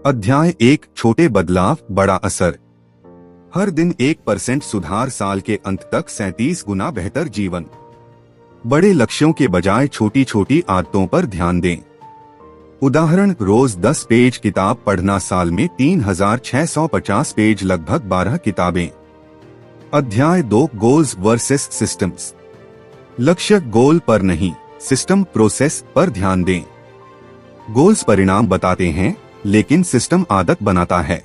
अध्याय 1 छोटे बदलाव बड़ा असर। हर दिन 1% सुधार, साल के अंत तक 37 गुना बेहतर जीवन। बड़े लक्ष्यों के बजाय छोटी छोटी आदतों पर ध्यान दें। उदाहरण, रोज 10 पेज किताब पढ़ना, साल में 3650 पेज, लगभग 12 किताबें। अध्याय 2 गोल्स वर्सेस सिस्टम्स। लक्ष्य गोल पर नहीं, सिस्टम प्रोसेस पर ध्यान दें। गोल्स परिणाम बताते हैं, लेकिन सिस्टम आदत बनाता है।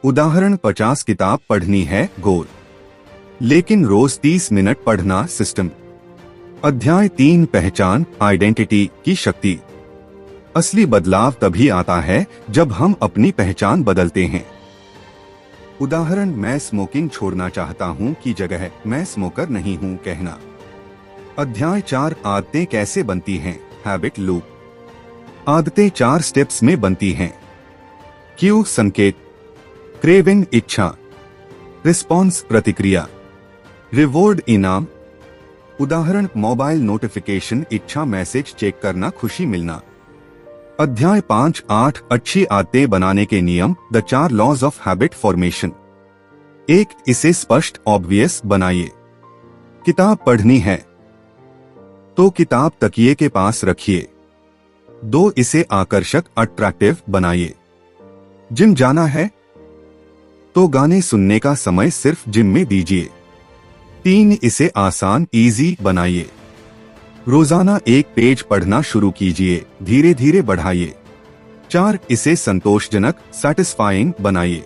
उदाहरण, 50 किताब पढ़नी है गोल, लेकिन रोज 30 मिनट पढ़ना सिस्टम। अध्याय 3 पहचान आइडेंटिटी की शक्ति। असली बदलाव तभी आता है जब हम अपनी पहचान बदलते हैं। उदाहरण, मैं स्मोकिंग छोड़ना चाहता हूं की जगह मैं स्मोकर नहीं हूं कहना। अध्याय 4 आदतें कैसे बनती हैं, हैबिट लूप। आदतें 4 स्टेप्स में बनती हैं। क्यू संकेत, क्रेविंग इच्छा, रिस्पॉन्स प्रतिक्रिया, रिवॉर्ड इनाम। उदाहरण, मोबाइल नोटिफिकेशन इच्छा, मैसेज चेक करना खुशी मिलना। अध्याय 5-8 अच्छी आदतें बनाने के नियम, the 4 laws of habit formation. 1 इसे स्पष्ट ऑब्वियस बनाइए। किताब पढ़नी है तो किताब तकिए के पास रखिए। 2 इसे आकर्षक अट्रैक्टिव बनाइए। जिम जाना है तो गाने सुनने का समय सिर्फ जिम में दीजिए। 3 इसे आसान इजी बनाइए। रोजाना 1 पेज पढ़ना शुरू कीजिए, धीरे धीरे बढ़ाइए। 4 इसे संतोषजनक सैटिस्फाइंग बनाइए।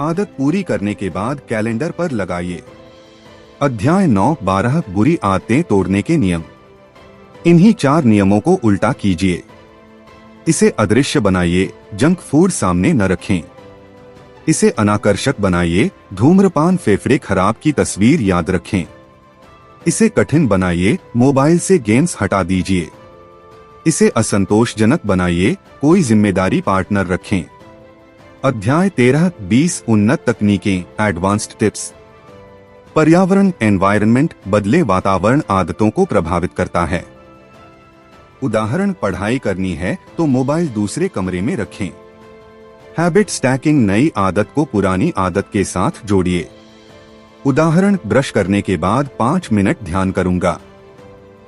आदत पूरी करने के बाद कैलेंडर पर लगाइए। अध्याय 9-12 बुरी आदतें तोड़ने के नियम। इन्हीं 4 नियमों को उल्टा कीजिए। इसे अदृश्य बनाइए, जंक फूड सामने न रखें। इसे अनाकर्षक बनाइए, धूम्रपान फेफड़े खराब की तस्वीर याद रखें। इसे कठिन बनाइए, मोबाइल से गेम्स हटा दीजिए। इसे असंतोषजनक बनाइए, कोई जिम्मेदारी पार्टनर रखें। अध्याय 13-20 उन्नत तकनीकें, एडवांस्ड टिप्स। पर्यावरण एनवायरनमेंट, बदले वातावरण आदतों को प्रभावित करता है। उदाहरण, पढ़ाई करनी है तो मोबाइल दूसरे कमरे में रखें। हैबिट स्टैकिंग, नई आदत को पुरानी आदत के साथ जोड़िए। उदाहरण, ब्रश करने के बाद 5 मिनट ध्यान करूंगा।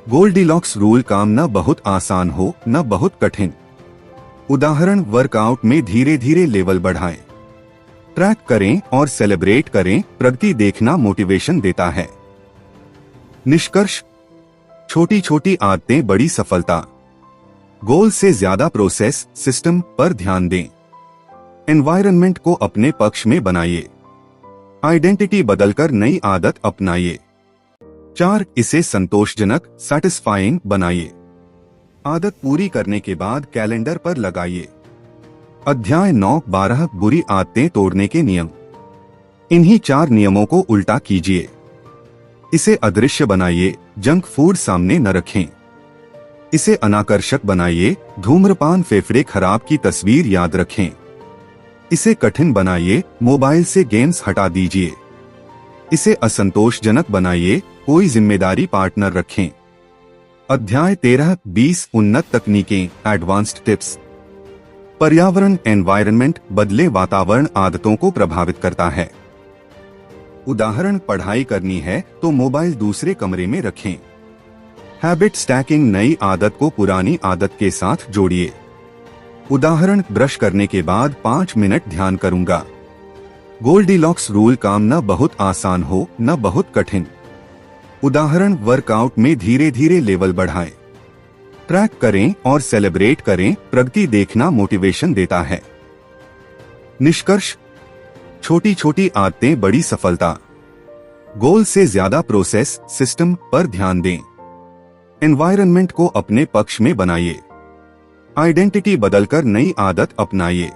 गोल्डीलॉक्स रूल, काम न बहुत आसान हो न बहुत कठिन। उदाहरण, वर्कआउट में धीरे धीरे लेवल बढ़ाएं। ट्रैक करें और सेलिब्रेट करें, प्रगति देखना मोटिवेशन देता है। निष्कर्ष, छोटी छोटी आदतें बड़ी सफलता। गोल से ज्यादा प्रोसेस, सिस्टम पर ध्यान दें। एनवायरनमेंट को अपने पक्ष में बनाइए। आइडेंटिटी बदलकर नई आदत अपनाइए। 4 इसे संतोषजनक सैटिस्फाइंग बनाइए। आदत पूरी करने के बाद कैलेंडर पर लगाइए। अध्याय 9-12 बुरी आदतें तोड़ने के नियम। इन्हीं 4 नियमों को उल्टा कीजिए। इसे अदृश्य बनाइए, जंक फूड सामने न रखें। इसे अनाकर्षक बनाइए, धूम्रपान फेफड़े खराब की तस्वीर याद रखें। इसे कठिन बनाइए, मोबाइल से गेम्स हटा दीजिए। इसे असंतोषजनक बनाइए, कोई जिम्मेदारी पार्टनर रखें। अध्याय 13-20 उन्नत तकनीकें, एडवांस्ड टिप्स। पर्यावरण एनवायरनमेंट, बदले वातावरण आदतों को प्रभावित करता है। उदाहरण, पढ़ाई करनी है तो मोबाइल दूसरे कमरे में रखें। हैबिट स्टैकिंग, नई आदत को पुरानी आदत के साथ जोड़िए। उदाहरण, ब्रश करने के बाद 5 मिनट ध्यान करूंगा। गोल्डीलॉक्स रूल, काम न बहुत आसान हो न बहुत कठिन। उदाहरण, वर्कआउट में धीरे धीरे लेवल बढ़ाएं। ट्रैक करें और सेलिब्रेट करें, प्रगति देखना मोटिवेशन देता है। निष्कर्ष, छोटी छोटी आदतें बड़ी सफलता। गोल से ज्यादा प्रोसेस, सिस्टम पर ध्यान दें। एनवायरनमेंट को अपने पक्ष में बनाइए। आइडेंटिटी बदलकर नई आदत अपनाइए।